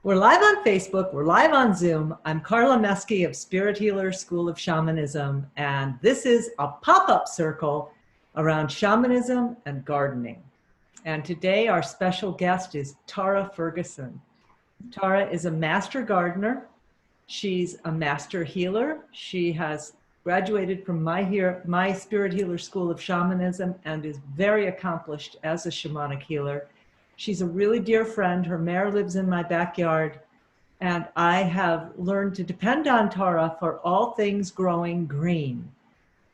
We're live on Facebook. We're live on Zoom. I'm Carla Meske of Spirit Healer School of Shamanism, and this is a pop-up circle around shamanism and gardening. And today our special guest is Tara Ferguson. Tara is a master gardener. She's a master healer. She has graduated from my Spirit Healer School of Shamanism and is very accomplished as a shamanic healer. She's a really dear friend. Her mare lives in my backyard, and I have learned to depend on Tara for all things growing green.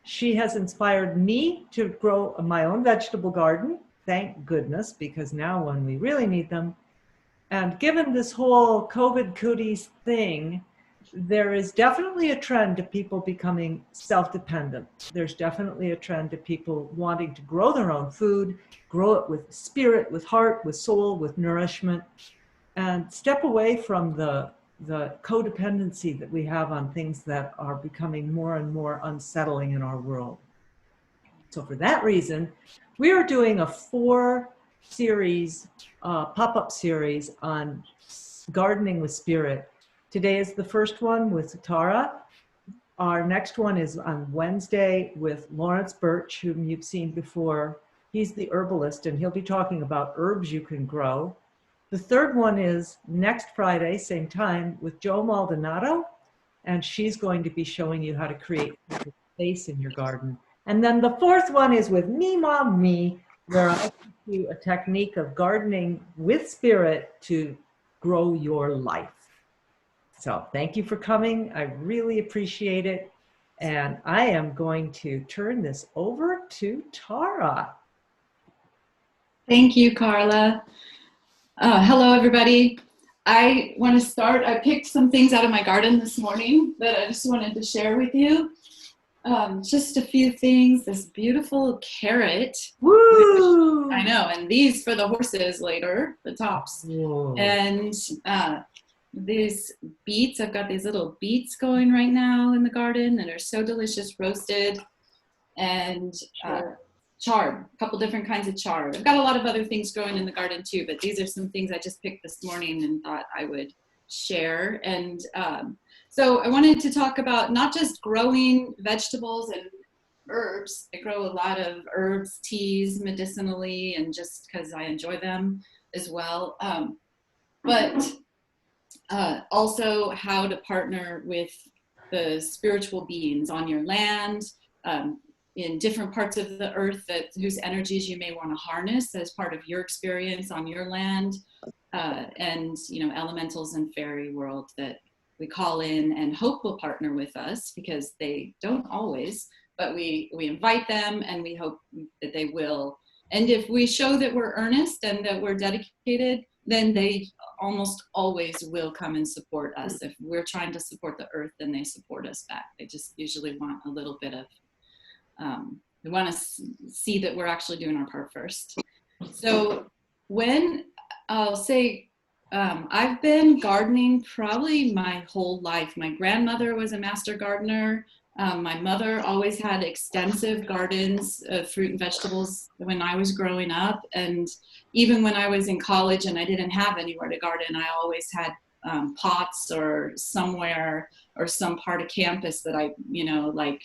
She has inspired me to grow my own vegetable garden, thank goodness, because now when we really need them. And given this whole COVID cooties thing, there is definitely a trend to people becoming self-dependent. There's definitely a trend to people wanting to grow their own food, grow it with spirit, with heart, with soul, with nourishment, and step away from the codependency that we have on things that are becoming more and more unsettling in our world. So for that reason, we are doing a 4-series pop-up series on gardening with spirit. Today is the first one with Tara. Our next one is on Wednesday with Lawrence Birch, whom you've seen before. He's the herbalist, and he'll be talking about herbs you can grow. The third one is next Friday, same time, with Jo Maldonado, and she's going to be showing you how to create space in your garden. And then the fourth one is with Me Mom Me, where I teach you a technique of gardening with spirit to grow your life. So thank you for coming. I really appreciate it. And I am going to turn this over to Tara. Thank you, Carla. Hello, everybody. I want to start. I picked some things out of my garden this morning that I just wanted to share with you. Just a few things. This beautiful carrot. Woo! I know, and these for the horses later, the tops. Whoa. And these beets, I've got these little beets going right now in the garden that are so delicious, roasted and chard, a couple different kinds of chard. I've got a lot of other things growing in the garden too, but these are some things I just picked this morning and thought I would share. And so I wanted to talk about not just growing vegetables and herbs. I grow a lot of herbs, teas, medicinally, and just because I enjoy them as well. But also how to partner with the spiritual beings on your land, in different parts of the earth whose energies you may want to harness as part of your experience on your land, and elementals and fairy world that we call in and hope will partner with us, because they don't always, but we invite them and we hope that they will. And if we show that we're earnest and that we're dedicated, then they almost always will come and support us. If we're trying to support the earth, then they support us back. They just usually want a little bit of, they want to see that we're actually doing our part first. So when I'll say, I've been gardening probably my whole life. My grandmother was a master gardener. My mother always had extensive gardens of fruit and vegetables when I was growing up. And even when I was in college and I didn't have anywhere to garden, I always had pots or somewhere or some part of campus that I, like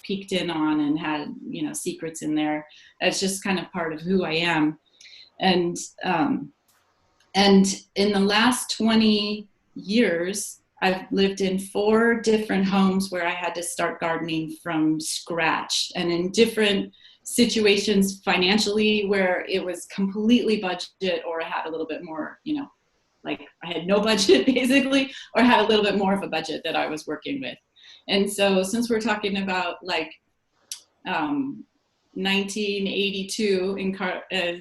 peeked in on and had, secrets in there. That's just kind of part of who I am. And in the last 20 years, I've lived in 4 different homes where I had to start gardening from scratch, and in different situations financially where it was completely budget, or I had a little bit more, like I had no budget basically, or had a little bit more of a budget that I was working with. And so since we're talking about like 1982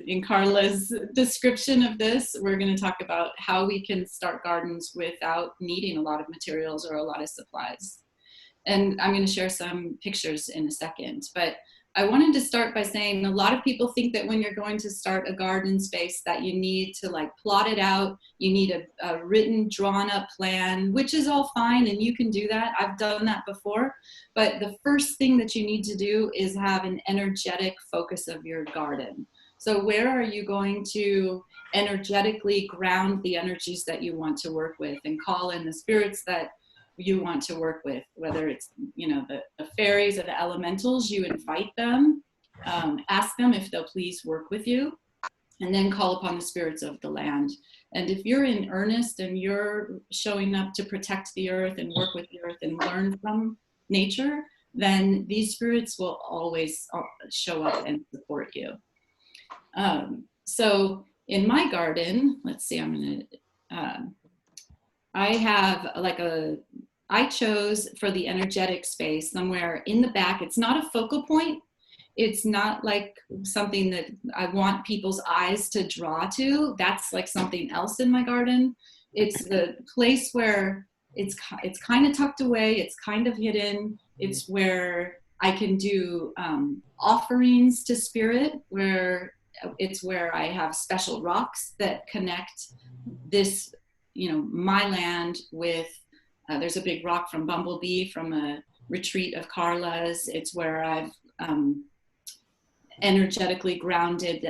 in Carla's description of this, we're going to talk about how we can start gardens without needing a lot of materials or a lot of supplies. And I'm going to share some pictures in a second, but I wanted to start by saying a lot of people think that when you're going to start a garden space that you need to like plot it out, you need a written, drawn up plan, which is all fine and you can do that. I've done that before. But the first thing that you need to do is have an energetic focus of your garden. So where are you going to energetically ground the energies that you want to work with and call in the spirits that you want to work with, whether it's, you know, the fairies or the elementals, you invite them, ask them if they'll please work with you, and then call upon the spirits of the land. And if you're in earnest and you're showing up to protect the earth and work with the earth and learn from nature, then these spirits will always show up and support you. So in my garden, let's see, I have I chose for the energetic space somewhere in the back. It's not a focal point. It's not like something that I want people's eyes to draw to. That's like something else in my garden. It's the place where it's kind of tucked away. It's kind of hidden. It's where I can do offerings to spirit, where it's where I have special rocks that connect this, you know, my land with, there's a big rock from Bumblebee from a retreat of Carla's. It's where I've energetically grounded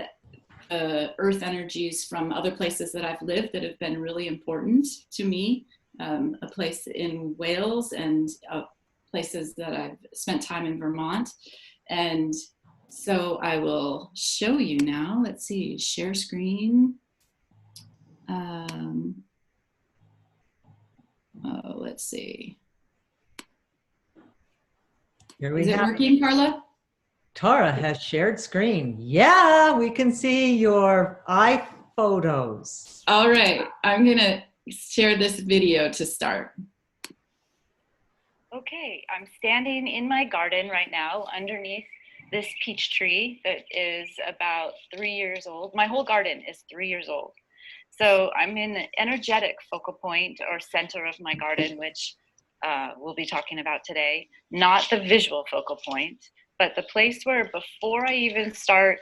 earth energies from other places that I've lived that have been really important to me. A place in Wales and places that I've spent time in Vermont. And so I will show you now. Let's see, share screen. Let's see. Here we Is it have working, Carla? Tara has shared screen. Yeah, we can see your iPhotos. All right, I'm gonna share this video to start. Okay, I'm standing in my garden right now underneath this peach tree that is about 3 years old. My whole garden is 3 years old. So I'm in the energetic focal point or center of my garden, which we'll be talking about today. Not the visual focal point, but the place where before I even start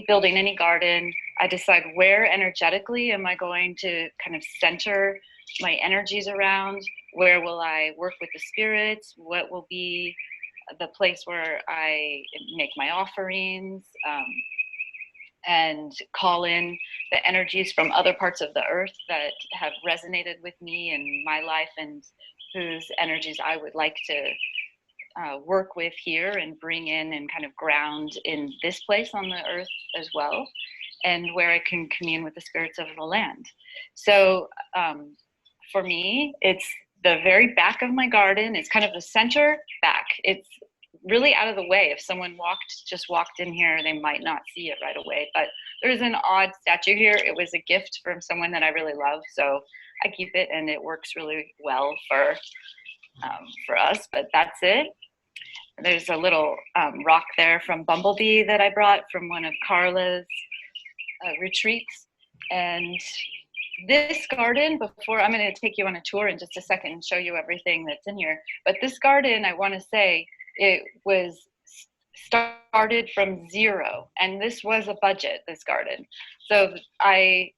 building any garden, I decide where energetically am I going to kind of center my energies around. Where will I work with the spirits? What will be the place where I make my offerings and call in the energies from other parts of the earth that have resonated with me in my life and whose energies I would like to work with here and bring in and kind of ground in this place on the earth as well, and where I can commune with the spirits of the land. So for me, it's the very back of my garden. It's kind of the center back. It's really out of the way. If someone just walked in here, they might not see it right away. But there's an odd statue here. It was a gift from someone that I really love, so I keep it, and it works really well for us. But that's it. There's a little rock there from Bumblebee that I brought from one of Carla's retreats. And this garden, I'm going to take you on a tour in just a second and show you everything that's in here. But this garden, I want to say, it was started from zero, and this was a budget, this garden. So I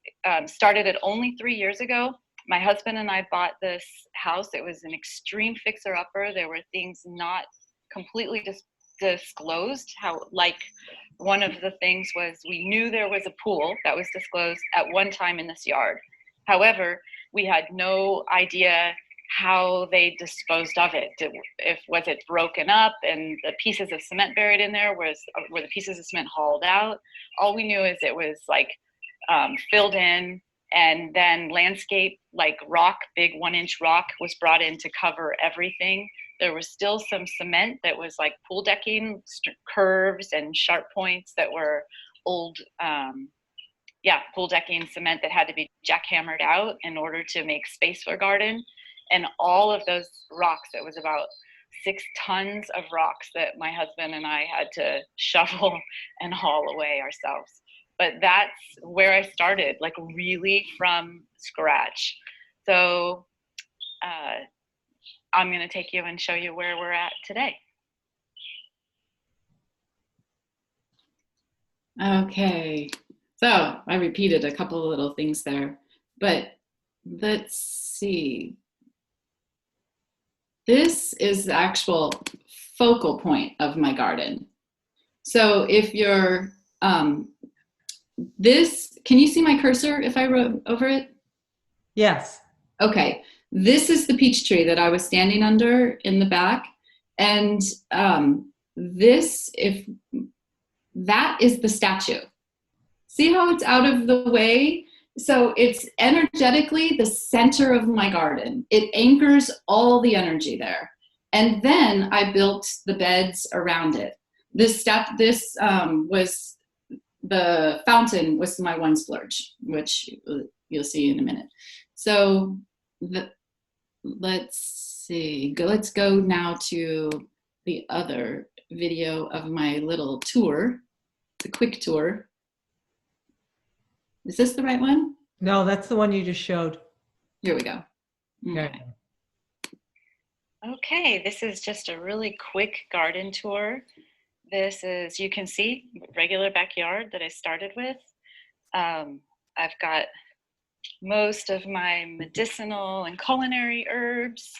started it only 3 years ago. My husband and I bought this house. It was an extreme fixer-upper. There were things not completely disclosed. Like one of the things was we knew there was a pool that was disclosed at one time in this yard. However, we had no idea how they disposed of it. Was it broken up and the pieces of cement buried in there? Were the pieces of cement hauled out? All we knew is it was like filled in, and then landscape, like rock, big 1-inch rock was brought in to cover everything. There was still some cement that was like pool decking, curves and sharp points that were old, pool decking cement that had to be jackhammered out in order to make space for garden. And all of those rocks, it was about 6 tons of rocks that my husband and I had to shovel and haul away ourselves. But that's where I started, like really from scratch. So I'm going to take you and show you where we're at today. Okay, so I repeated a couple of little things there, but let's see. This is the actual focal point of my garden. So if you're this, can you see my cursor if I wrote over it? Yes. Okay, this is the peach tree that I was standing under in the back. And this, if that is the statue. See how it's out of the way? So it's energetically the center of my garden. It anchors all the energy there. And then I built the beds around it. This was, the fountain was my one splurge, which you'll see in a minute. So let's see, let's go now to the other video of my little tour, the quick tour. Is this the right one? No, that's the one you just showed. Here we go. Okay. Okay, this is just a really quick garden tour. This is, you can see, regular backyard that I started with. I've got most of my medicinal and culinary herbs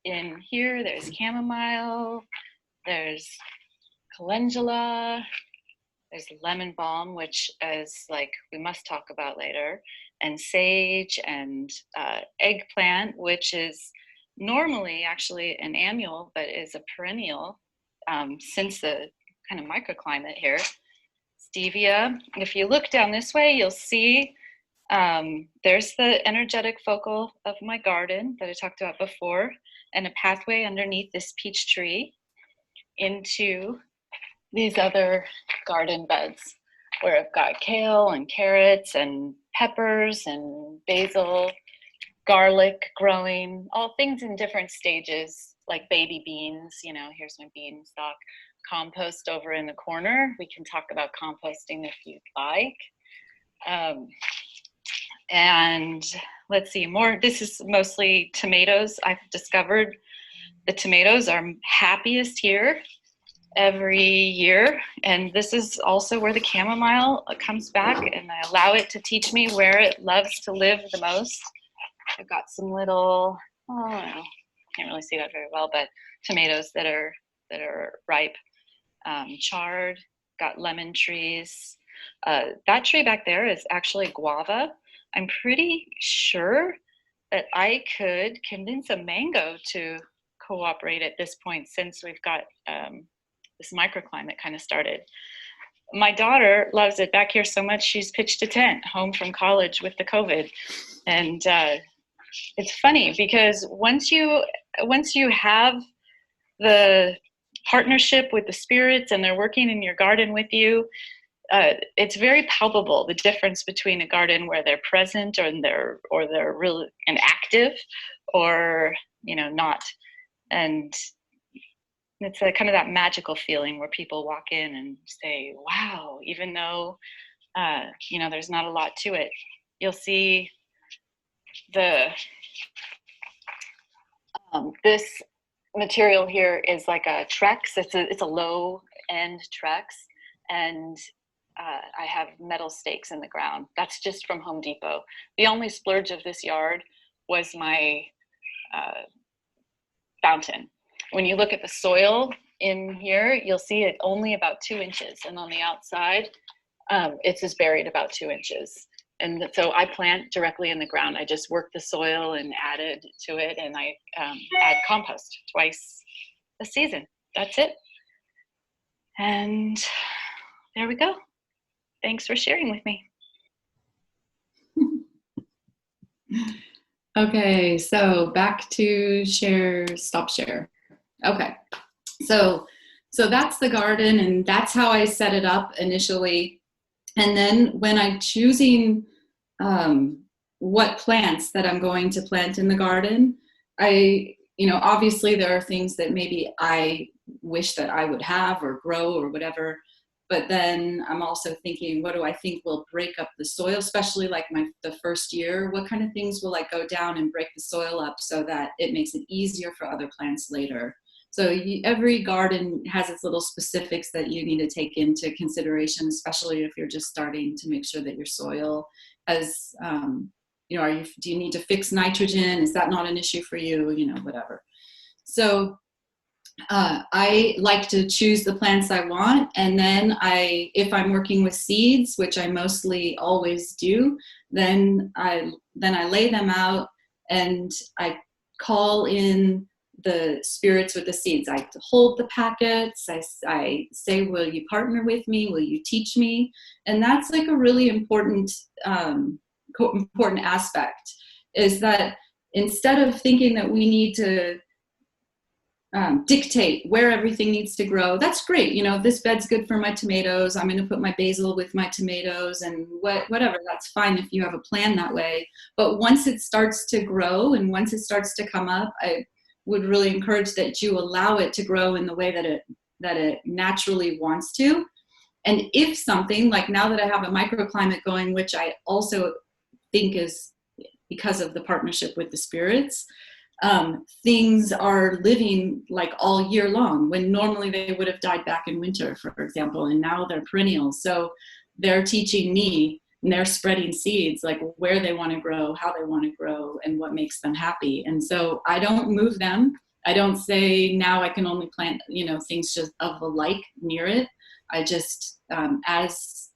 in here. There's chamomile, there's calendula, there's lemon balm, which is like, we must talk about later, and sage, and eggplant, which is normally actually an annual, but is a perennial since the kind of microclimate here. Stevia. If you look down this way, you'll see there's the energetic focal of my garden that I talked about before, and a pathway underneath this peach tree into these other garden beds where I've got kale and carrots and peppers and basil, garlic growing, all things in different stages, like baby beans. You know, here's my bean stalk. Compost over in the corner. We can talk about composting if you'd like. And let's see, more, this is mostly tomatoes. I've discovered the tomatoes are happiest here every year. And this is also where the chamomile comes back, and I allow it to teach me where it loves to live the most. I've got some little, oh, I don't know, can't really see that very well, but tomatoes that are ripe, chard, got lemon trees. That tree back there is actually guava. I'm pretty sure that I could convince a mango to cooperate at this point, since we've got this microclimate kind of started. My daughter loves it back here so much, she's pitched a tent home from college with the COVID. And it's funny because once you have the partnership with the spirits and they're working in your garden with you, it's very palpable, the difference between a garden where they're present or they're really and active, or not. And it's a kind of that magical feeling where people walk in and say, wow, even though there's not a lot to it. You'll see the this material here is like a Trex. It's a low end Trex, and I have metal stakes in the ground. That's just from Home Depot. The only splurge of this yard was my fountain. When you look at the soil in here, you'll see it only about 2 inches, and on the outside, it's just buried about 2 inches. And so I plant directly in the ground. I just work the soil and add it to it, and I add compost twice a season. That's it. And there we go. Thanks for sharing with me. Okay, so back to share, stop share. Okay, so that's the garden, and that's how I set it up initially. And then when I'm choosing what plants that I'm going to plant in the garden, obviously there are things that maybe I wish that I would have or grow or whatever. But then I'm also thinking, what do I think will break up the soil, especially like the first year? What kind of things will I go down and break the soil up so that it makes it easier for other plants later? So every garden has its little specifics that you need to take into consideration, especially if you're just starting to make sure that your soil has, do you need to fix nitrogen? Is that not an issue for you? Whatever. So I like to choose the plants I want, and then if I'm working with seeds, which I mostly always do, then I lay them out and I call in the spirits with the seeds. I hold the packets. I say, will you partner with me? Will you teach me? And that's like a really important important aspect, is that instead of thinking that we need to dictate where everything needs to grow. That's great. You know, if this bed's good for my tomatoes, I'm going to put my basil with my tomatoes and whatever. That's fine if you have a plan that way. But once it starts to grow and once it starts to come up, I would really encourage that you allow it to grow in the way that it naturally wants to. And if something, like now that I have a microclimate going, which I also think is because of the partnership with the spirits, things are living like all year long, when normally they would have died back in winter, for example, and now they're perennials. So they're teaching me, and they're spreading seeds, like where they want to grow, how they want to grow, and what makes them happy. And so I don't move them. I don't say now I can only plant, you know, things just of the like near it. I just, as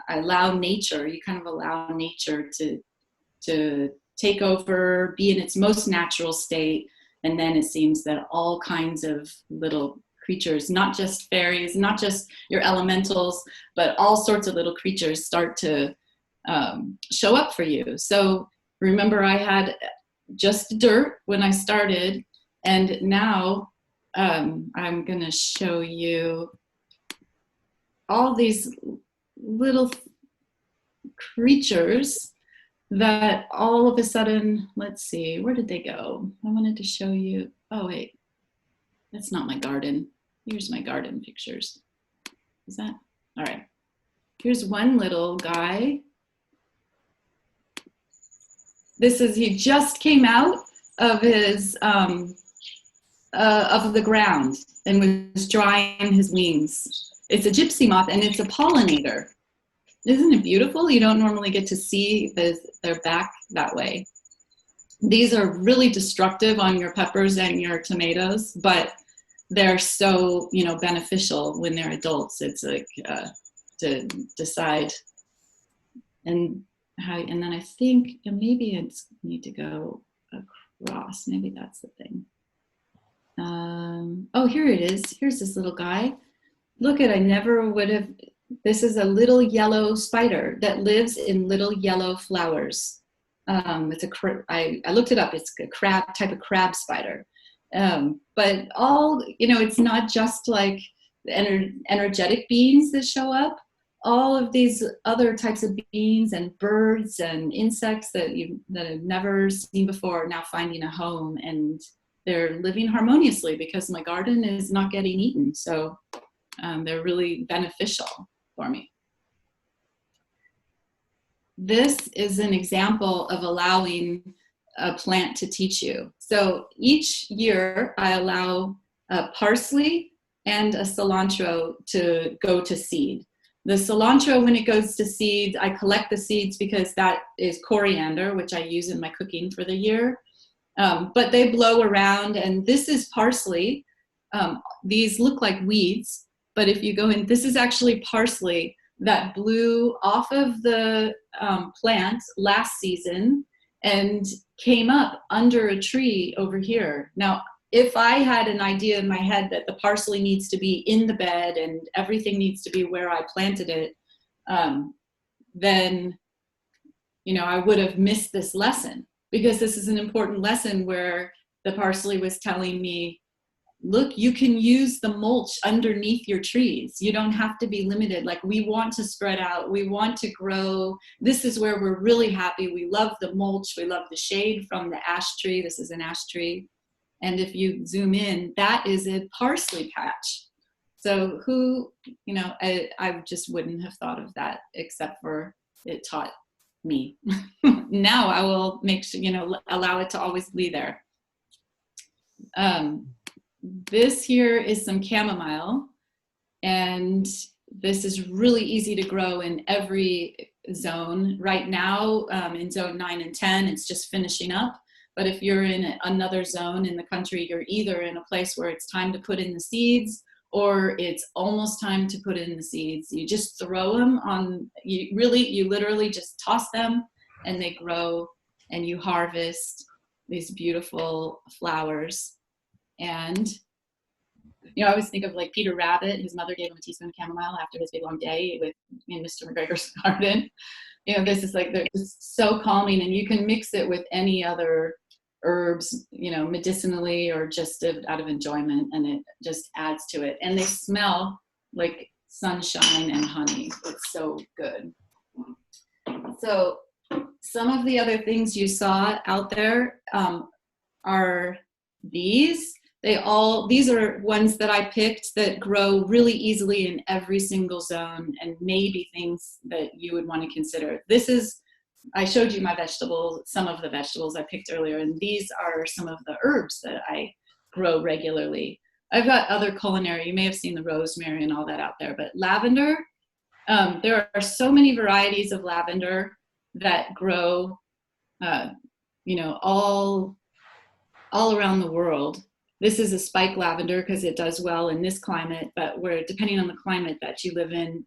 I allow nature, you kind of allow nature to take over, be in its most natural state, and then it seems that all kinds of little creatures, not just fairies, not just your elementals, but all sorts of little creatures start to show up for you. So remember, I had just dirt when I started, and now I'm going to show you all these little creatures that all of a sudden, let's see, where did they go? I wanted to show you, oh wait, that's not my garden. Here's my garden pictures. Is that, all right. Here's one little guy. He just came out of his, of the ground and was drying his wings. It's a gypsy moth and it's a pollinator. Isn't it beautiful? You don't normally get to see their back that way. These are really destructive on your peppers and your tomatoes, but they're so, you know, beneficial when they're adults. It's like to decide and then I think, and maybe it's need to go across. Maybe that's the thing. Oh, here it is. Here's this little guy. Look I never would have. This is a little yellow spider that lives in little yellow flowers. It's I looked it up. It's a type of crab spider. But all, you know, it's not just like the energetic beings that show up. All of these other types of beings and birds and insects that I've never seen before are now finding a home, and they're living harmoniously because my garden is not getting eaten. So they're really beneficial for me. This is an example of allowing a plant to teach you. So each year I allow a parsley and a cilantro to go to seed. The cilantro, when it goes to seed, I collect the seeds because that is coriander, which I use in my cooking for the year. But they blow around, and this is parsley. These look like weeds, but if you go in, this is actually parsley that blew off of the plant last season and came up under a tree over here. Now, if I had an idea in my head that the parsley needs to be in the bed and everything needs to be where I planted it, then, you know, I would have missed this lesson, because this is an important lesson where the parsley was telling me, look, you can use the mulch underneath your trees. You don't have to be limited. Like, we want to spread out. We want to grow. This is where we're really happy. We love the mulch. We love the shade from the ash tree. This is an ash tree. And if you zoom in, that is a parsley patch. So who, you know, I just wouldn't have thought of that, except for it taught me. Now I will make sure, you know, allow it to always be there. This here is some chamomile, and this is really easy to grow in every zone. Right now, in zone 9 and 10, it's just finishing up, But if you're in another zone in the country, you're either in a place where it's time to put in the seeds, or it's almost time to put in the seeds. You just throw them on, you literally just toss them and they grow, and you harvest these beautiful flowers. And, you know, I always think of like Peter Rabbit. His mother gave him a teaspoon of chamomile after his big long day in Mr. McGregor's garden. You know, this is like, they're just so calming, and you can mix it with any other herbs, you know, medicinally or just out of enjoyment, and it just adds to it. And they smell like sunshine and honey. It's so good. So some of the other things you saw out there are these. These are ones that I picked that grow really easily in every single zone, and maybe things that you would want to consider. I showed you my vegetables, some of the vegetables I picked earlier, and these are some of the herbs that I grow regularly. I've got other culinary, you may have seen the rosemary and all that out there, but lavender, there are so many varieties of lavender that grow, you know, all around the world. This is a spike lavender because it does well in this climate, but depending on the climate that you live in,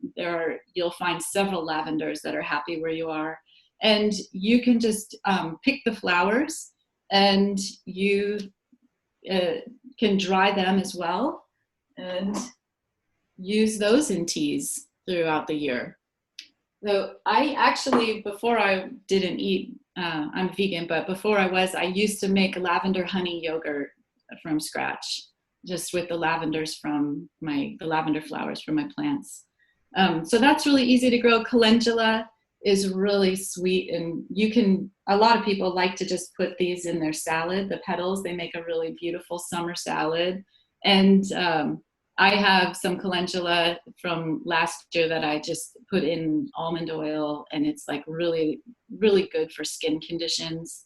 you'll find several lavenders that are happy where you are. And you can just pick the flowers, and you can dry them as well and use those in teas throughout the year. So I actually, before I didn't eat, I'm vegan, but before I used to make lavender honey yogurt from scratch, just with the lavender flowers from my plants. So that's really easy to grow. Calendula is really sweet, and a lot of people like to just put these in their salad, the petals. They make a really beautiful summer salad. And I have some calendula from last year that I just put in almond oil, and it's like really, really good for skin conditions.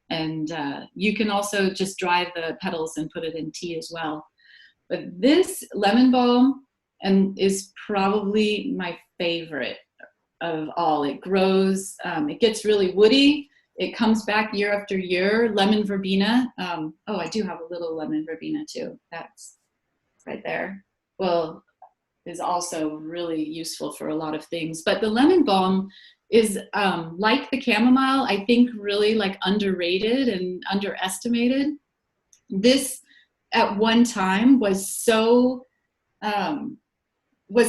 And you can also just dry the petals and put it in tea as well. But this lemon balm is probably my favorite of all. It grows, it gets really woody. It comes back year after year. Lemon verbena. I do have a little lemon verbena too. That's right there. Well, is also really useful for a lot of things. But the lemon balm is like the chamomile, I think really like underrated and underestimated. This at one time was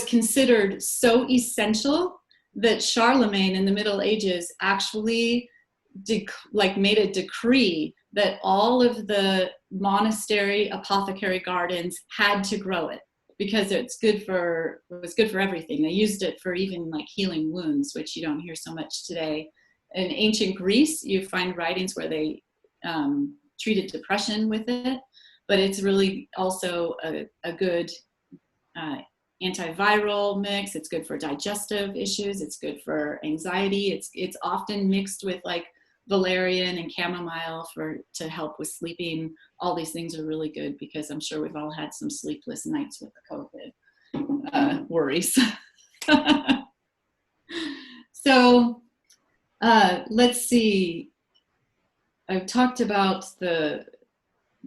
considered so essential that Charlemagne in the Middle Ages actually made a decree that all of the monastery apothecary gardens had to grow it, because it was good for everything. They used it for even like healing wounds, which you don't hear so much today. In ancient Greece, you find writings where they treated depression with it, but it's really also a good antiviral mix. It's good for digestive issues. It's good for anxiety. It's often mixed with like valerian and chamomile to help with sleeping. All these things are really good, because I'm sure we've all had some sleepless nights with the COVID worries. So let's see. I've talked about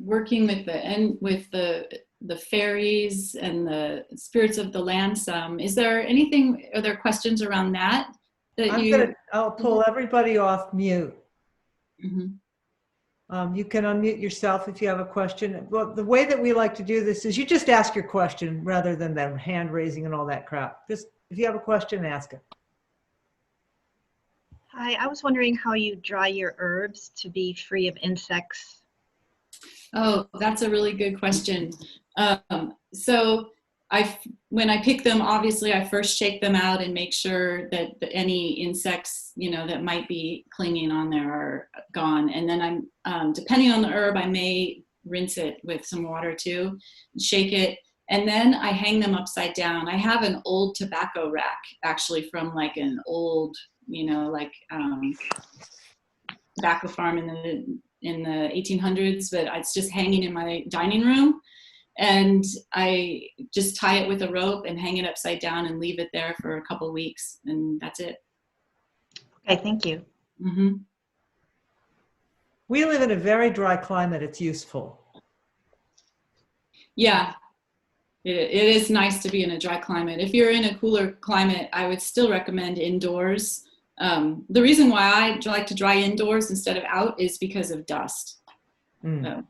working with the fairies and the spirits of the land some. Are there questions around that? I'll pull everybody off mute. Mm-hmm. You can unmute yourself if you have a question. Well, the way that we like to do this is you just ask your question rather than the hand raising and all that crap. Just if you have a question, ask it. Hi, I was wondering how you dry your herbs to be free of insects. Oh, that's a really good question. So when I pick them, obviously I first shake them out and make sure that any insects, that might be clinging on there are gone. And then depending on the herb, I may rinse it with some water too, shake it. And then I hang them upside down. I have an old tobacco rack, actually, from like an old, tobacco farm in the 1800s, but it's just hanging in my dining room. And I just tie it with a rope and hang it upside down and leave it there for a couple of weeks, and that's it. Okay, thank you. Mm-hmm. We live in a very dry climate. It's useful. Yeah, it is nice to be in a dry climate. If you're in a cooler climate, I would still recommend indoors. The reason why I like to dry indoors instead of out is because of dust. Mm.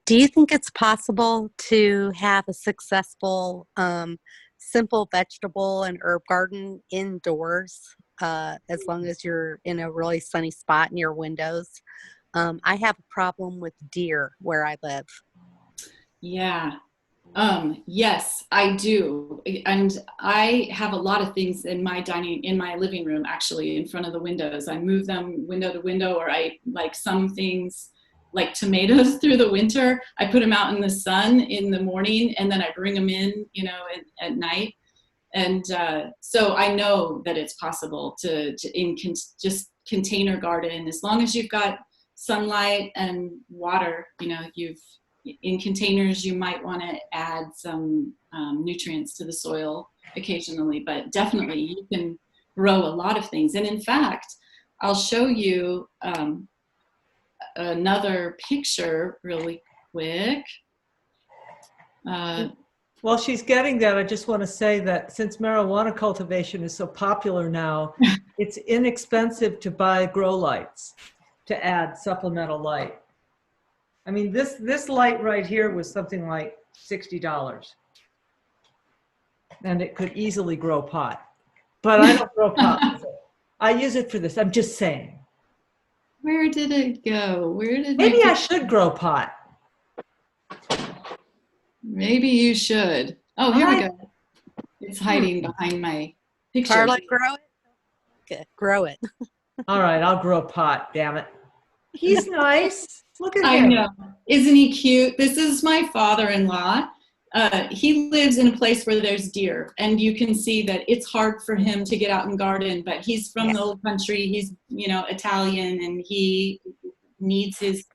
Do you think it's possible to have a successful, simple vegetable and herb garden indoors, as long as you're in a really sunny spot near windows? I have a problem with deer where I live. Yeah. Yes, I do. And I have a lot of things in my living room, actually, in front of the windows. I move them window to window, or I like some things like tomatoes through the winter. I put them out in the sun in the morning, and then I bring them in, at night. And so I know that it's possible to just container garden, as long as you've got sunlight and water. In containers, you might want to add some nutrients to the soil occasionally, but definitely you can grow a lot of things. And in fact, I'll show you another picture really quick. While she's getting that, I just want to say that since marijuana cultivation is so popular now, it's inexpensive to buy grow lights to add supplemental light. I mean, this light right here was something like $60, and it could easily grow pot. But I don't grow pot with it. I use it for this. I'm just saying. Where did it go? Maybe I should grow pot. Maybe you should. Oh, here we go. It's hiding behind my picture. Carla, grow it. Okay, grow it. All right, I'll grow pot. Damn it. He's nice. Look at him. I know. Isn't he cute? This is my father-in-law. He lives in a place where there's deer, and you can see that it's hard for him to get out and garden, but he's from the old country. He's, Italian, and he needs his,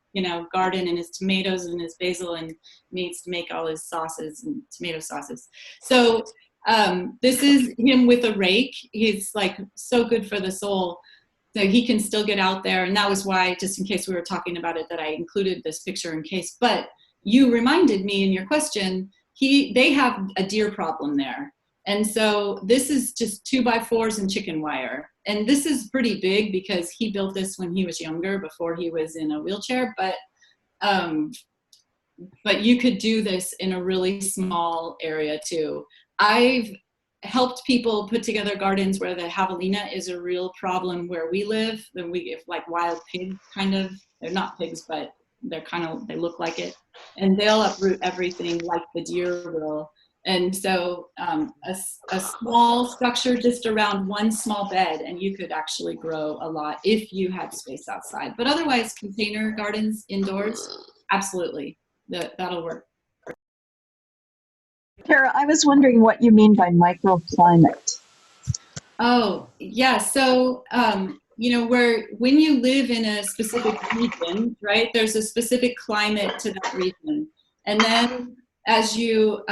garden and his tomatoes and his basil, and needs to make all his sauces and tomato sauces. So this is him with a rake. He's like so good for the soul. So he can still get out there. And that was why, just in case we were talking about it, that I included this picture in case. But you reminded me in your question, they have a deer problem there. And so this is just 2x4s and chicken wire. And this is pretty big because he built this when he was younger, before he was in a wheelchair. But you could do this in a really small area too. I've helped people put together gardens where the javelina is a real problem where we live. Then we get like wild pigs, kind of. They're not pigs, but they look like it. And they'll uproot everything like the deer will. And so a small structure just around one small bed, and you could actually grow a lot if you had space outside. But otherwise, container gardens indoors, absolutely, that'll work. Tara, I was wondering what you mean by microclimate. Oh, yeah. So, when you live in a specific region, right, there's a specific climate to that region. And then as your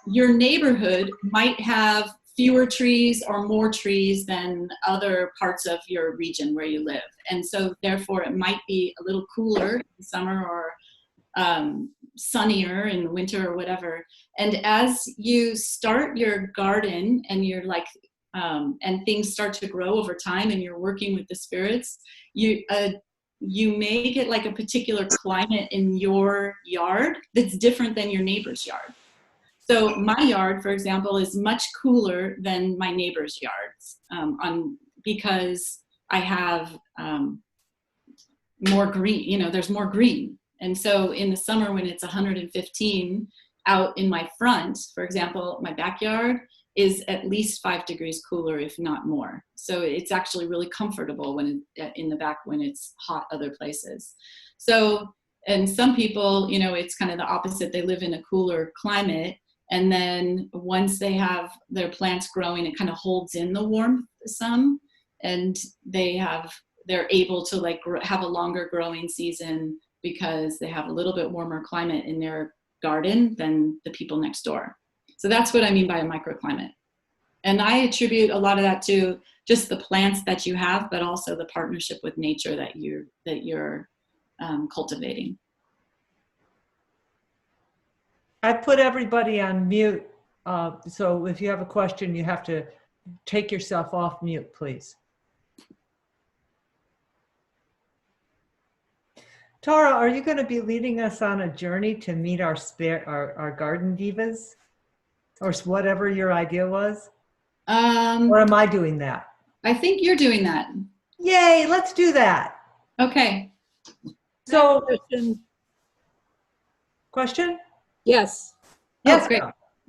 neighborhood might have fewer trees or more trees than other parts of your region where you live. And so therefore it might be a little cooler in the summer, or sunnier in the winter, or whatever. And as you start your garden and you're like, and things start to grow over time, and you're working with the spirits, you may get like a particular climate in your yard that's different than your neighbor's yard. So my yard, for example, is much cooler than my neighbor's yards, because I have more green, there's more green. And so in the summer when it's 115 out in my front, for example, my backyard is at least 5 degrees cooler, if not more. So it's actually really comfortable in the back when it's hot other places. So, and some people, it's kind of the opposite. They live in a cooler climate, and then once they have their plants growing, it kind of holds in the warmth some, and they're able to like have a longer growing season because they have a little bit warmer climate in their garden than the people next door. So that's what I mean by a microclimate. And I attribute a lot of that to just the plants that you have, but also the partnership with nature that you're cultivating. I put everybody on mute. So if you have a question, you have to take yourself off mute, please. Tara, are you going to be leading us on a journey to meet our garden divas, or whatever your idea was? Or am I doing that? I think you're doing that. Yay, let's do that. Okay. So, question? Yes. Oh, Yes, great.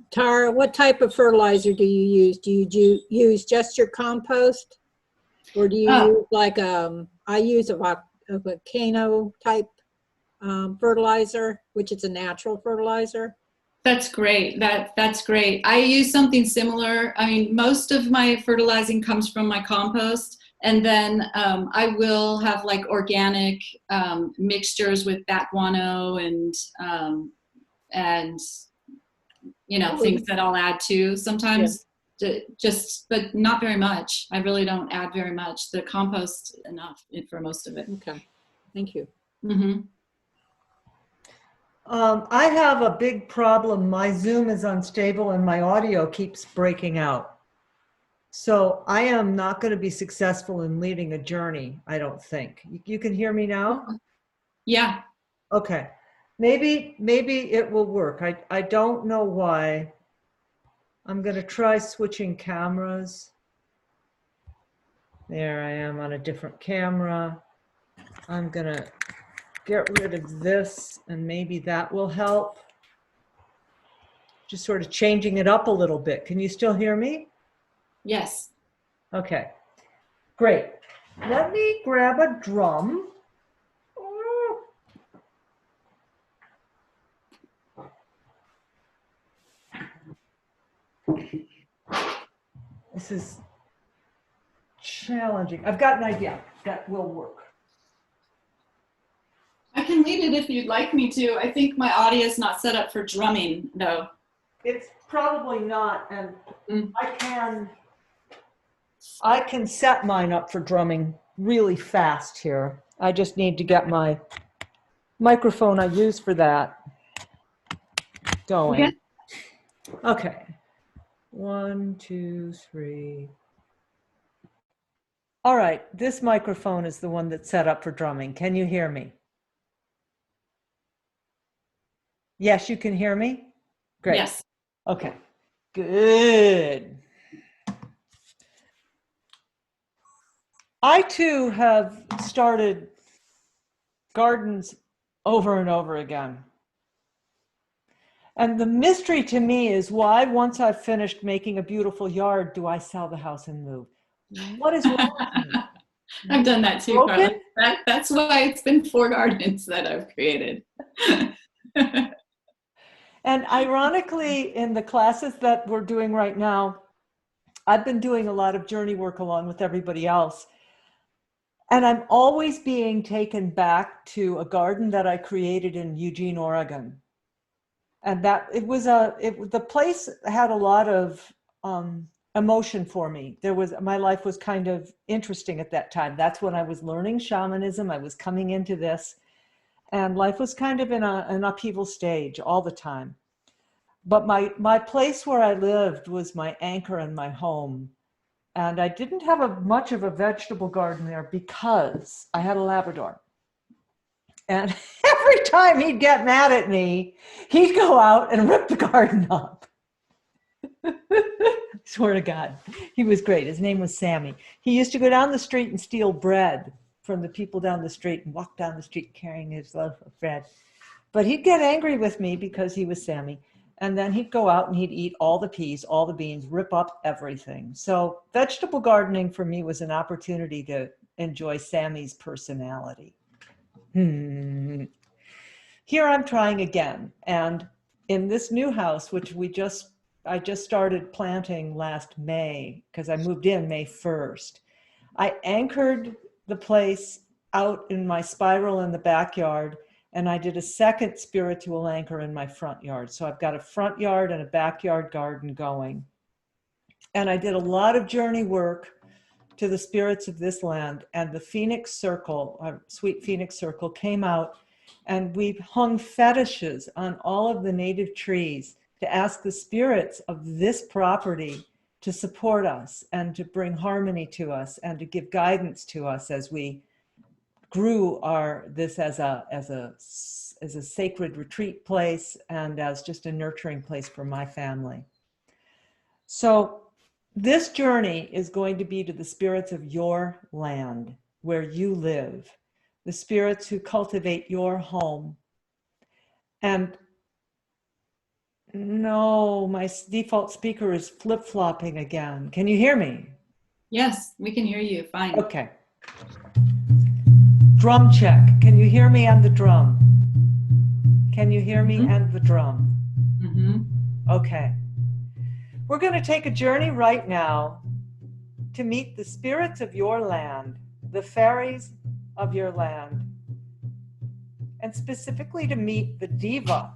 Tara, what type of fertilizer do you use? Do you use just your compost? Or do you use like, I use a volcano type fertilizer, which is a natural fertilizer? That's great. That's great. I use something similar. I mean, most of my fertilizing comes from my compost, and then I will have like organic mixtures with bat guano and you know, things that I'll add to sometimes. But not very much. I really don't add very much. The compost enough for most of it. Okay, thank you. Mm-hmm. I have a big problem. My Zoom is unstable and my audio keeps breaking out. So I am not going to be successful in leading a journey, I don't think. You can hear me now? Yeah. Okay. Maybe it will work. I don't know why. I'm going to try switching cameras. There I am on a different camera. I'm going to get rid of this and maybe that will help. Just sort of changing it up a little bit. Can you still hear me? Yes. Okay, great. Let me grab a drum. This is challenging. I've got an idea that will work. I can lead it if you'd like me to. I think my audio is not set up for drumming, though. It's probably not, and I can set mine up for drumming really fast here. I just need to get my microphone I use for that going. Okay. 1, 2, 3. All right, this microphone is the one that's set up for drumming. Can you hear me? Yes, you can hear me? Great. Yes. Okay, good. I too have started gardens over and over again. And the mystery to me is why, once I've finished making a beautiful yard, do I sell the house and move? What is wrong with me? I've done that too, Carla. That's why it's been 4 gardens that I've created. And ironically, in the classes that we're doing right now, I've been doing a lot of journey work along with everybody else. And I'm always being taken back to a garden that I created in Eugene, Oregon. And that the place had a lot of emotion for me. My life was kind of interesting at that time. That's when I was learning shamanism. I was coming into this, and life was kind of in an upheaval stage all the time. But my place where I lived was my anchor and my home. And I didn't have much of a vegetable garden there because I had a Labrador. And every time he'd get mad at me, he'd go out and rip the garden up. Swear to God, he was great. His name was Sammy. He used to go down the street and steal bread from the people down the street and walk down the street carrying his loaf of bread. But he'd get angry with me because he was Sammy. And then he'd go out and he'd eat all the peas, all the beans, rip up everything. So vegetable gardening for me was an opportunity to enjoy Sammy's personality. Here I'm trying again. And in this new house, which I just started planting last May, because I moved in May 1st, I anchored the place out in my spiral in the backyard, and I did a second spiritual anchor in my front yard. So I've got a front yard and a backyard garden going. And I did a lot of journey work to the spirits of this land, and the Phoenix Circle, our sweet Phoenix Circle, came out, and we hung fetishes on all of the native trees to ask the spirits of this property to support us and to bring harmony to us and to give guidance to us as we grew this as a sacred retreat place and as just a nurturing place for my family. So this journey is going to be to the spirits of your land, where you live, the spirits who cultivate your home. And no, my default speaker is flip-flopping again. Can you hear me? Yes, we can hear you fine. Okay. Drum check. Can you hear me on the drum? Can you hear me and the drum? Okay. We're going to take a journey right now to meet the spirits of your land, the fairies of your land, and specifically to meet the diva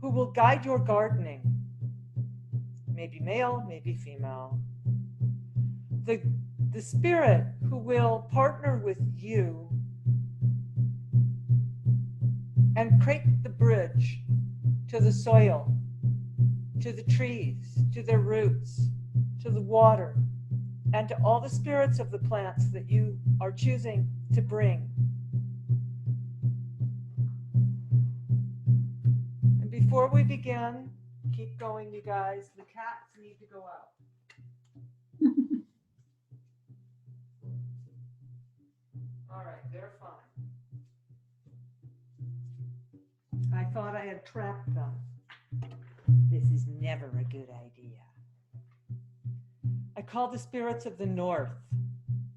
who will guide your gardening. Maybe male, maybe female. The spirit who will partner with you and create the bridge to the soil, to the trees, to their roots, to the water, and to all the spirits of the plants that you are choosing to bring. And before we begin, keep going, you guys. The cats need to go out. All right, they're fine. I thought I had trapped them. This is never a good idea. I call the spirits of the north,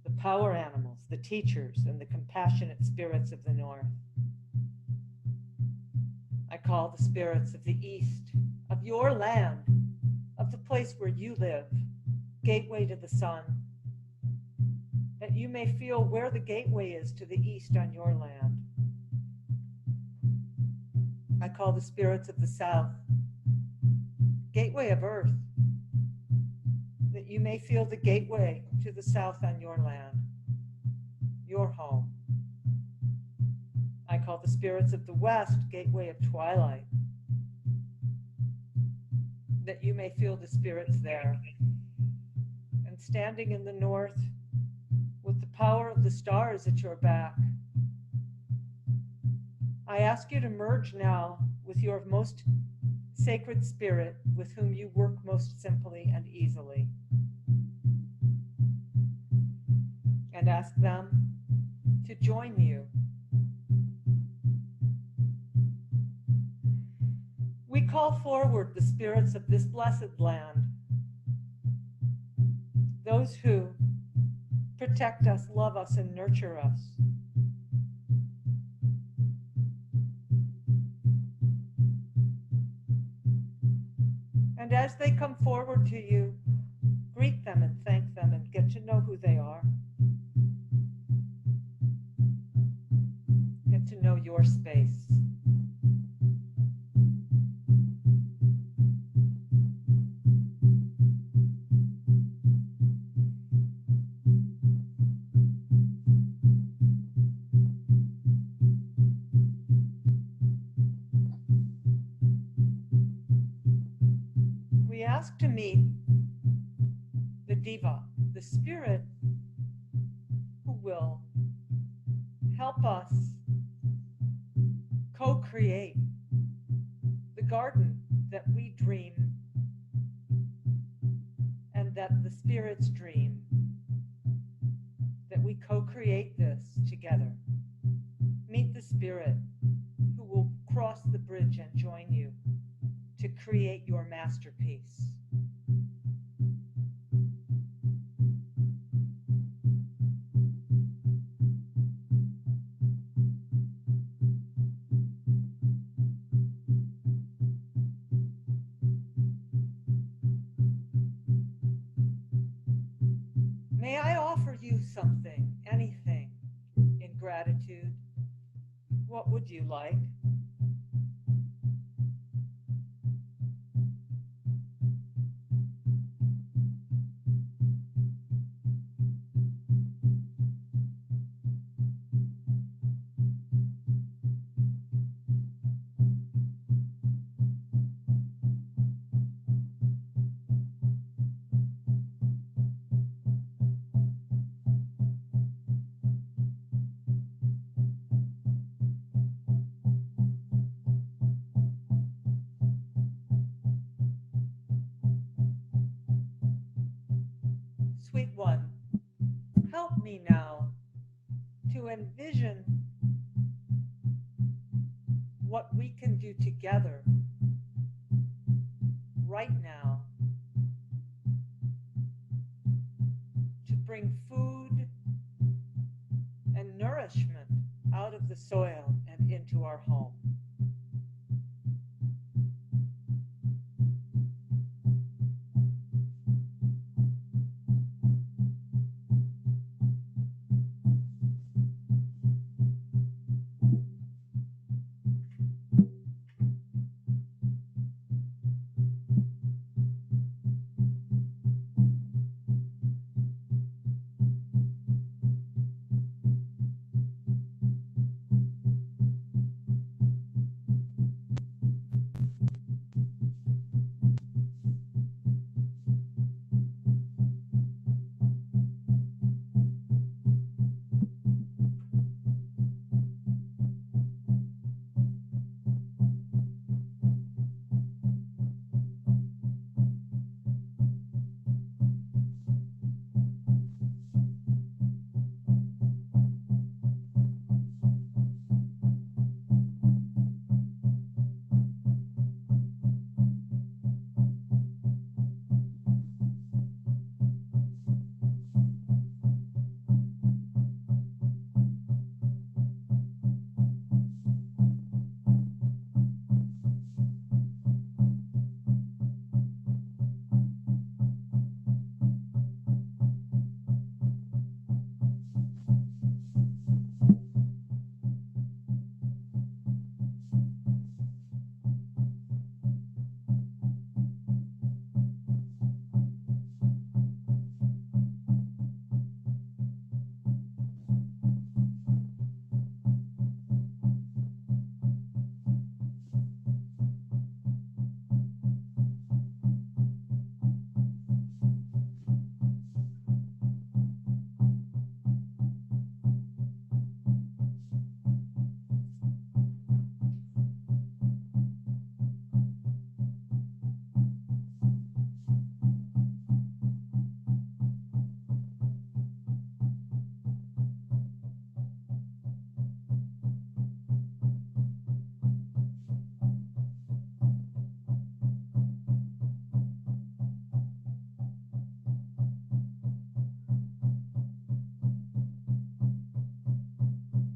the power animals, the teachers, and the compassionate spirits of the north. I call the spirits of the east, of your land, of the place where you live, gateway to the sun, that you may feel where the gateway is to the east on your land. I call the spirits of the south, gateway of earth, that you may feel the gateway to the south on your land, your home. I call the spirits of the west, gateway of twilight, that you may feel the spirits there. And standing in the north, with the power of the stars at your back, I ask you to merge now with your most sacred spirit with whom you work most simply and easily. And ask them to join you. We call forward the spirits of this blessed land, those who protect us, love us, and nurture us. And as they come forward to you, greet them and thank them and get to know who they are. Get to know your space. We ask to meet the diva, the spirit who will help us co-create the garden that we dream and that the spirits dream, that we co-create this together. Meet the spirit who will cross the bridge and join you to create your masterpiece. May I offer you something, anything, in gratitude? What would you like? sweet one, help me now to envision what we can do together right now to bring food and nourishment out of the soil and into our home.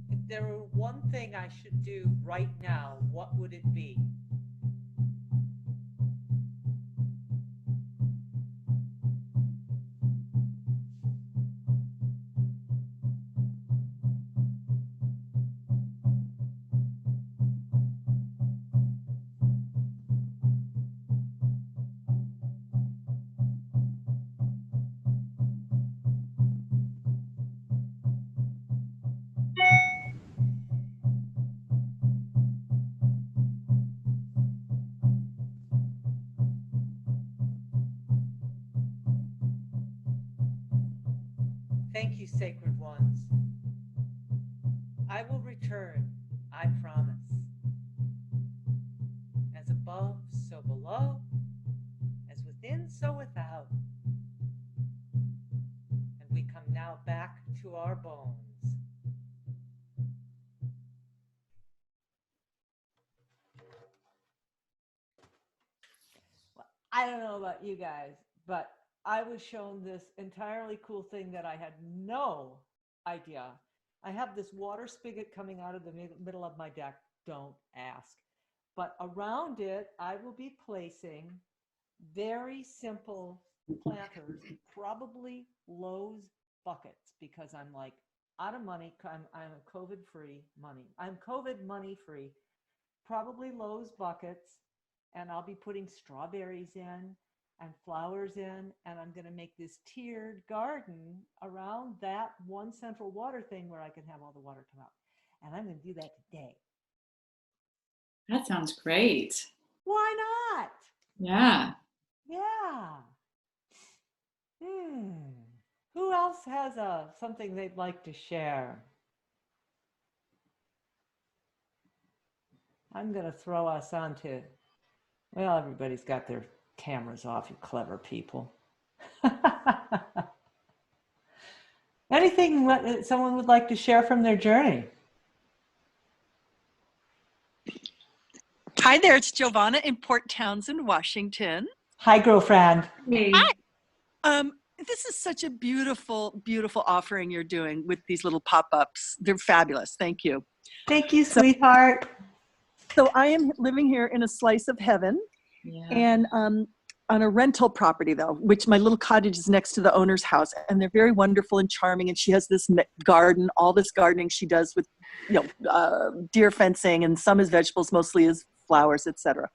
If there were one thing I should do right now, what would it be? Thank you, sacred ones. I will return, I promise. As above, so below, as within, so without. And we come now back to our bones. I don't know about you guys, but I was shown this entirely cool thing that I had no idea. I have this water spigot coming out of the middle of my deck. Don't ask. But around it, I will be placing very simple planters, probably Lowe's buckets, because I'm like out of money. I'm a COVID-free money. I'm COVID money-free. Probably Lowe's buckets, and I'll be putting strawberries in and flowers in, and I'm going to make this tiered garden around that one central water thing where I can have all the water come out. And I'm going to do that today. That sounds great. Why not? Yeah. Yeah. Who else has something they'd like to share? I'm going to throw us onto, well, everybody's got their cameras off, you clever people. Anything someone would like to share from their journey? Hi there, it's Giovanna in Port Townsend, Washington. Hi, girlfriend. Hey. Hi. This is such a beautiful, beautiful offering you're doing with these little pop-ups. They're fabulous. Thank you. Thank you, sweetheart. So I am living here in a slice of heaven, and on a rental property though, which my little cottage is next to the owner's house, and they're very wonderful and charming. And she has this garden, all this gardening she does with, deer fencing, and some is vegetables, mostly is flowers, etc.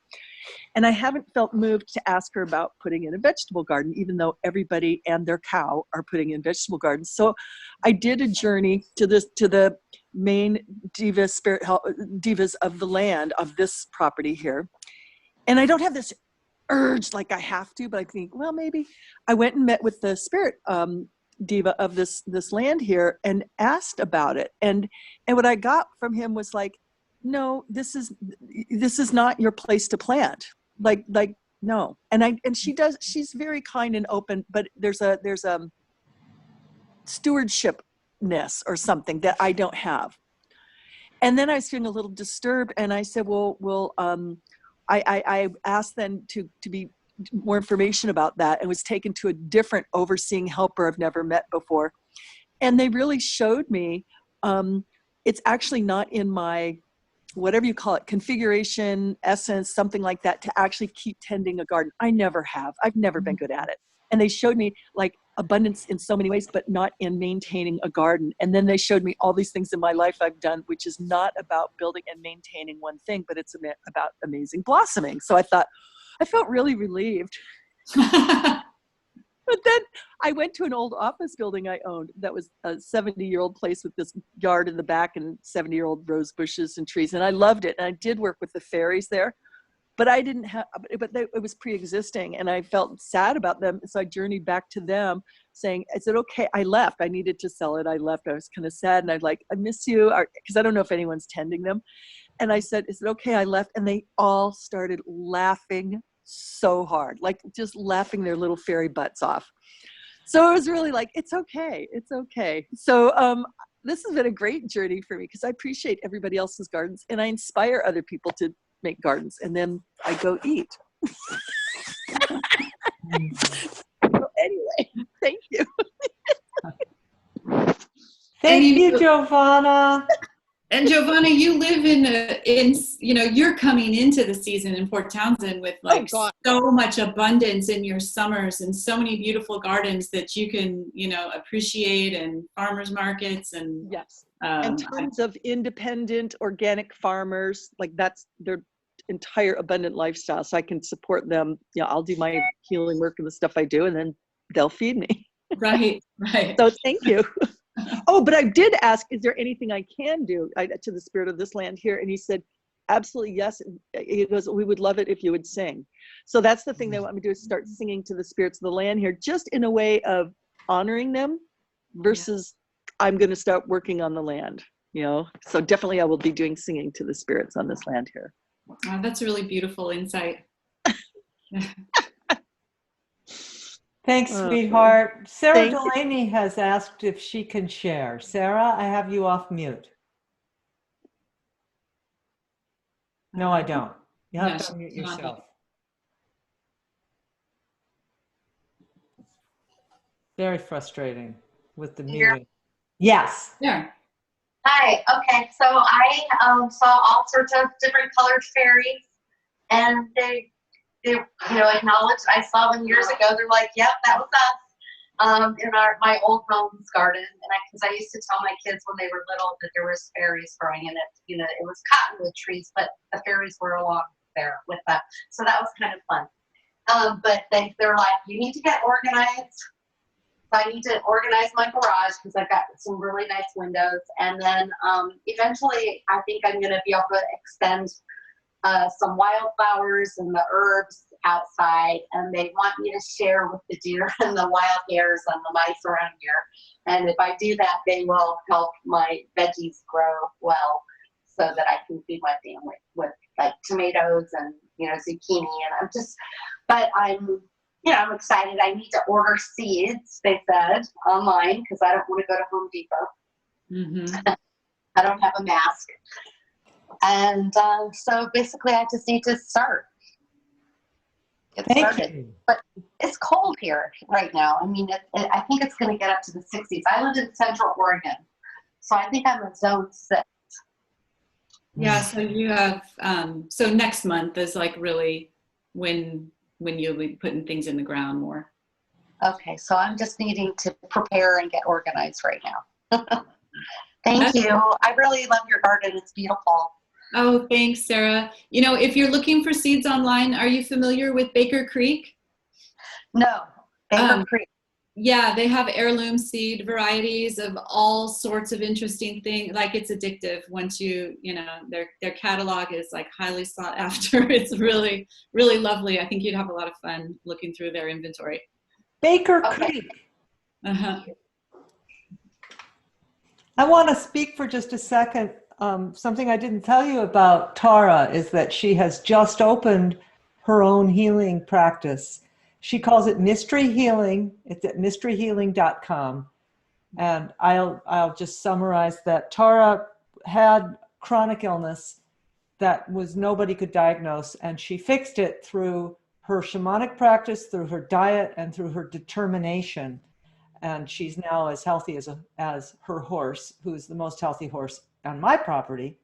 And I haven't felt moved to ask her about putting in a vegetable garden, even though everybody and their cow are putting in vegetable gardens. So I did a journey to the main divas of the land of this property here. And I don't have this urge like I have to, but I think, well, maybe. I went and met with the spirit diva of this land here and asked about it. And what I got from him was like, no, this is not your place to plant. Like no. And she's very kind and open, but there's a stewardshipness or something that I don't have. And then I was feeling a little disturbed, and I said, I asked then to be more information about that, and was taken to a different overseeing helper I've never met before. And they really showed me it's actually not in my, whatever you call it, configuration, essence, something like that, to actually keep tending a garden. I never have. I've never been good at it. And they showed me like abundance in so many ways, but not in maintaining a garden. And then they showed me all these things in my life I've done, which is not about building and maintaining one thing, but it's about amazing blossoming. So I thought, I felt really relieved. But then I went to an old office building I owned that was a 70-year-old place with this yard in the back and 70-year-old rose bushes and trees. And I loved it. And I did work with the fairies there, but I didn't have, it was pre-existing, and I felt sad about them. So I journeyed back to them saying, is it okay? I left. I needed to sell it. I left. I was kind of sad. And I miss you, because I don't know if anyone's tending them. And I said, is it okay? I left. And they all started laughing so hard, like just laughing their little fairy butts off. So it was really like, it's okay. It's okay. So this has been a great journey for me, because I appreciate everybody else's gardens, and I inspire other people to make gardens, and then I go eat. So anyway, thank you. Thank you, Giovanna. And Giovanna, you live in you're coming into the season in Port Townsend with so much abundance in your summers, and so many beautiful gardens that you can, appreciate, and farmers markets, and yes, and tons of independent organic farmers. Like that's their entire abundant lifestyle. So I can support them. I'll do my healing work and the stuff I do, and then they'll feed me. Right. So thank you. Oh, but I did ask, is there anything I can do to the spirit of this land here? And he said, absolutely yes. He goes, we would love it if you would sing. So that's the thing they want me to do, is start singing to the spirits of the land here, just in a way of honoring them versus I'm going to start working on the land, So definitely I will be doing singing to the spirits on this land here. Oh, that's a really beautiful insight. Thanks, sweetheart. Sarah Delaney has asked if she can share. Sarah, I have you off mute. No, I don't. You have to mute yourself. Very frustrating with the muting. Yes. Yeah. Hi. Okay. So I saw all sorts of different colored fairies, and they acknowledged. I saw them years ago. They're like, "Yep, that was us." In my old home's garden, and because I used to tell my kids when they were little that there was fairies growing in it. It was cottonwood trees, but the fairies were along there with them. So that was kind of fun. But they're like, "You need to get organized." So I need to organize my garage because I've got some really nice windows, and then eventually I think I'm going to be able to extend some wildflowers and the herbs outside, and they want me to share with the deer and the wild hares and the mice around here. And if I do that, they will help my veggies grow well, so that I can feed my family with like tomatoes and zucchini. And I'm excited. I need to order seeds, they said, online, because I don't want to go to Home Depot. Mm-hmm. I don't have a mask. And so basically I just need to get started. you. But it's cold here right now. I mean, I think it's going to get up to the 60s. I live in Central Oregon, so I think I'm in zone 6. Yeah, so you have, so next month is like really when you'll be putting things in the ground more. Okay, so I'm just needing to prepare and get organized right now. Thank you. I really love your garden. It's beautiful. Oh, thanks, Sarah. You know, if you're looking for seeds online, are you familiar with Baker Creek? No, Baker Creek. Yeah, they have heirloom seed varieties of all sorts of interesting things. Like, it's addictive once you know, their catalog is like highly sought after. It's really, really lovely. I think you'd have a lot of fun looking through their inventory. Baker Creek. Uh-huh. I want to speak for just a second. Something I didn't tell you about Tara is that she has just opened her own healing practice. She calls it Mystery Healing. It's at mysteryhealing.com. And I'll just summarize that. Tara had chronic illness that nobody could diagnose, and she fixed it through her shamanic practice, through her diet, and through her determination. And she's now as healthy as her horse, who's the most healthy horse on my property.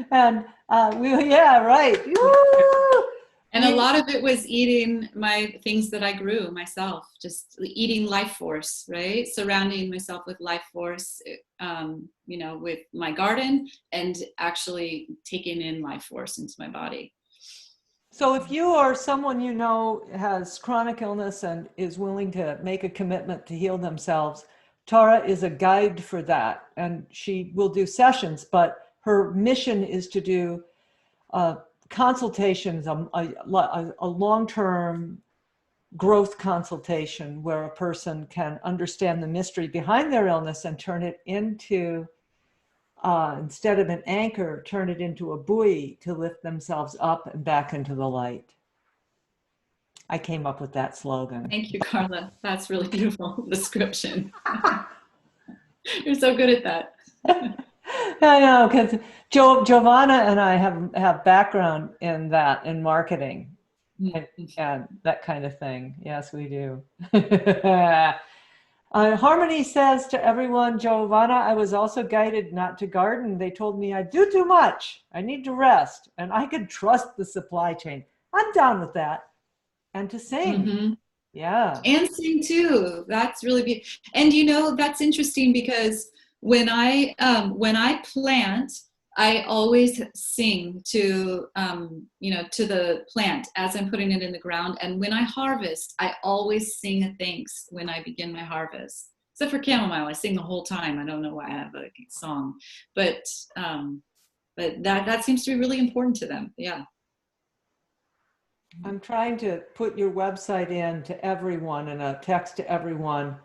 And yeah, right. Woo! And a lot of it was eating my things that I grew myself, just eating life force, right? Surrounding myself with life force, you know, with my garden, and actually taking in life force into my body. So if you or someone you know has chronic illness and is willing to make a commitment to heal themselves, Tara is a guide for that. And she will do sessions, but her mission is to do consultations, a long-term growth consultation where a person can understand the mystery behind their illness and turn it into, instead of an anchor, turn it into a buoy to lift themselves up and back into the light. I came up with that slogan. Thank you, Carla. That's really beautiful description. You're so good at that. I know, because Giovanna and I have background in that, in marketing and that kind of thing. Yes, we do. Harmony says to everyone, Giovanna, I was also guided not to garden. They told me I do too much. I need to rest, and I could trust the supply chain. I'm down with that. And to sing. Mm-hmm. Yeah. And sing too. That's really beautiful. And you know, that's interesting because when I plant, I always sing to, you know, to the plant as I'm putting it in the ground. And when I harvest, I always sing a thanks when I begin my harvest. Except for chamomile, I sing the whole time. I don't know why I have a song, but that seems to be really important to them. Yeah. I'm trying to put your website in to everyone and a text to everyone.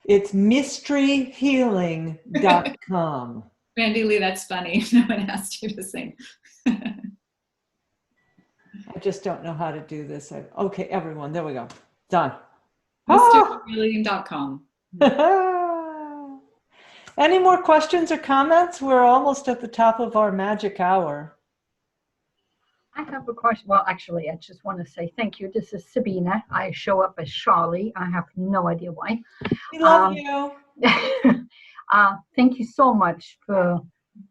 It's mysteryhealing.com. Randy Lee, that's funny. No one asked you to sing. I just don't know how to do this. Okay, everyone, there we go. Done. Mysteryhealing.com. Any more questions or comments? We're almost at the top of our magic hour. I have a question. Well, actually, I just want to say thank you. This is Sabina. I show up as Charlie. I have no idea why. We love you. Thank you so much for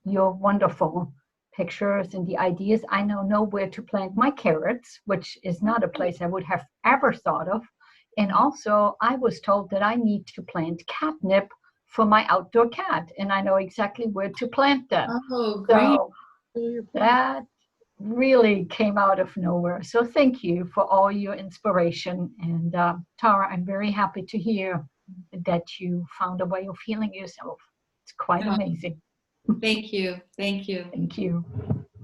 your wonderful pictures and the ideas. I now know where to plant my carrots, which is not a place I would have ever thought of. And also, I was told that I need to plant catnip for my outdoor cat, and I know exactly where to plant them. Oh, great. So that really came out of nowhere. So thank you for all your inspiration. And Tara, I'm very happy to hear that you found a way of healing yourself. It's quite amazing. Thank you. Thank you. Thank you.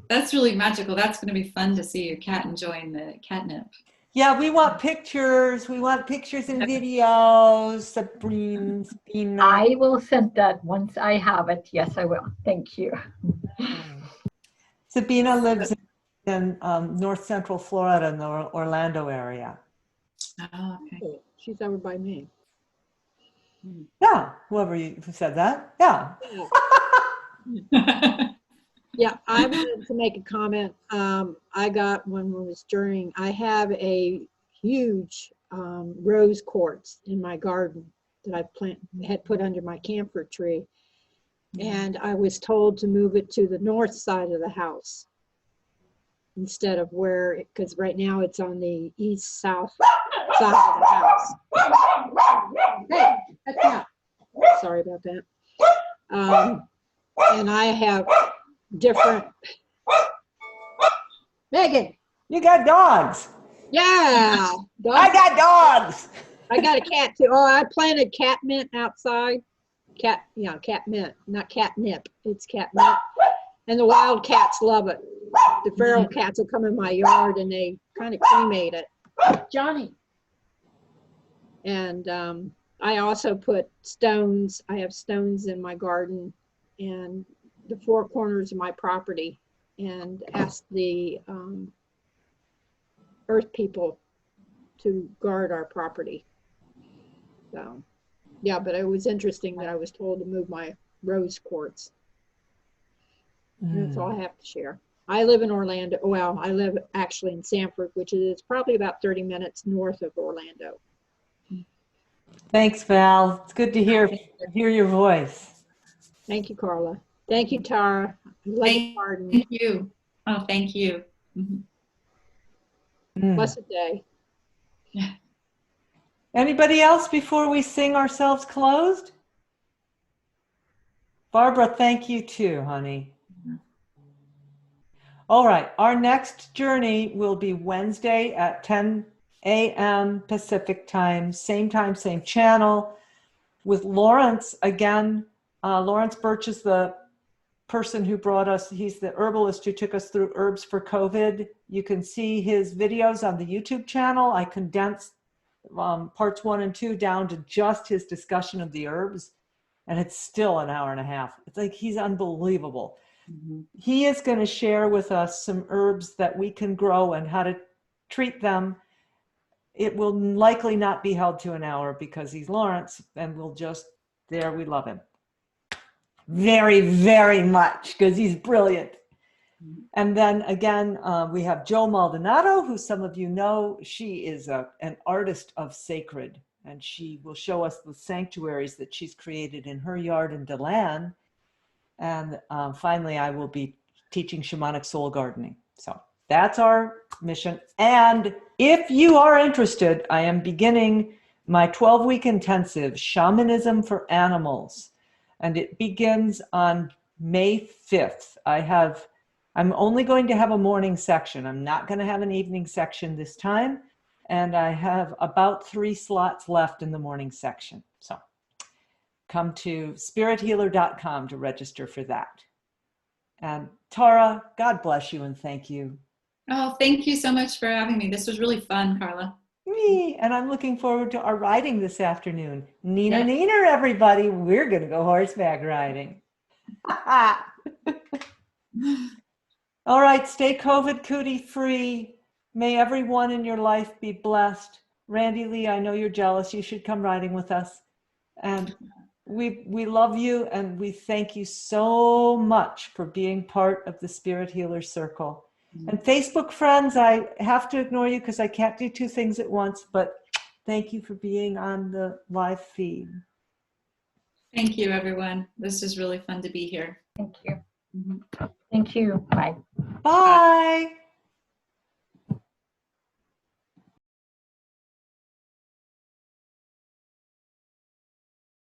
That's really magical. That's going to be fun to see your cat enjoying the catnip. Yeah, we want pictures. We want pictures and videos. Sabina. I will send that once I have it. Yes, I will. Thank you. Sabina lives in north central Florida in the Orlando area. Oh, okay. Oh, she's over by me. Yeah, who said that. Yeah. Yeah, I wanted to make a comment. I got one was during, I have a huge rose quartz in my garden that I had put under my camphor tree. And I was told to move it to the north side of the house instead of where, because right now it's on the east-south side of the house. Hey, that's not. Sorry about that. And I have different. Megan. You got dogs. Yeah. Dogs. I got dogs. I got a cat too. Oh, I planted catmint outside. Catmint, not catnip. It's catmint. And the wild cats love it. The feral cats will come in my yard and they kind of cremate it. Johnny. And I also put stones. I have stones in my garden and the four corners of my property, and asked the earth people to guard our property. So, yeah, but it was interesting that I was told to move my rose quartz. That's all I have to share. I live in Orlando. Well, I live actually in Sanford, which is probably about 30 minutes north of Orlando. Thanks, Val. It's good to hear your voice. Thank you, Carla. Thank you, Tara. Thank you. Oh, thank you. Blessed day. Anybody else before we sing ourselves closed? Barbara, thank you too, honey. All right, our next journey will be Wednesday at 10 a.m. Pacific time, same channel, with Lawrence again. Lawrence Birch is the person who brought us, he's the herbalist who took us through herbs for COVID. You can see his videos on the YouTube channel. I condensed parts 1 and 2 down to just his discussion of the herbs, and it's still an hour and a half. It's like, he's unbelievable. He is going to share with us some herbs that we can grow and how to treat them. It will likely not be held to an hour because he's Lawrence, and we'll just, we love him very, very much because he's brilliant. And then again, we have Jo Maldonado, who some of you know. She is an artist of sacred, and she will show us the sanctuaries that she's created in her yard in DeLand. And finally, I will be teaching shamanic soul gardening. So that's our mission. And if you are interested, I am beginning my 12-week intensive, Shamanism for Animals. And it begins on May 5th. I'm only going to have a morning section. I'm not going to have an evening section this time. And I have about 3 slots left in the morning section. So come to spirithealer.com to register for that. And Tara, God bless you and thank you. Oh, thank you so much for having me. This was really fun, Carla. And I'm looking forward to our riding this afternoon. Neener, everybody. We're going to go horseback riding. All right, stay COVID cootie free. May everyone in your life be blessed. Randy Lee, I know you're jealous. You should come riding with us. And we love you, and we thank you so much for being part of the Spirit Healer Circle. And Facebook friends, I have to ignore you because I can't do 2 things at once, but thank you for being on the live feed. Thank you, everyone. This is really fun to be here. Thank you. Thank you. Bye. Bye.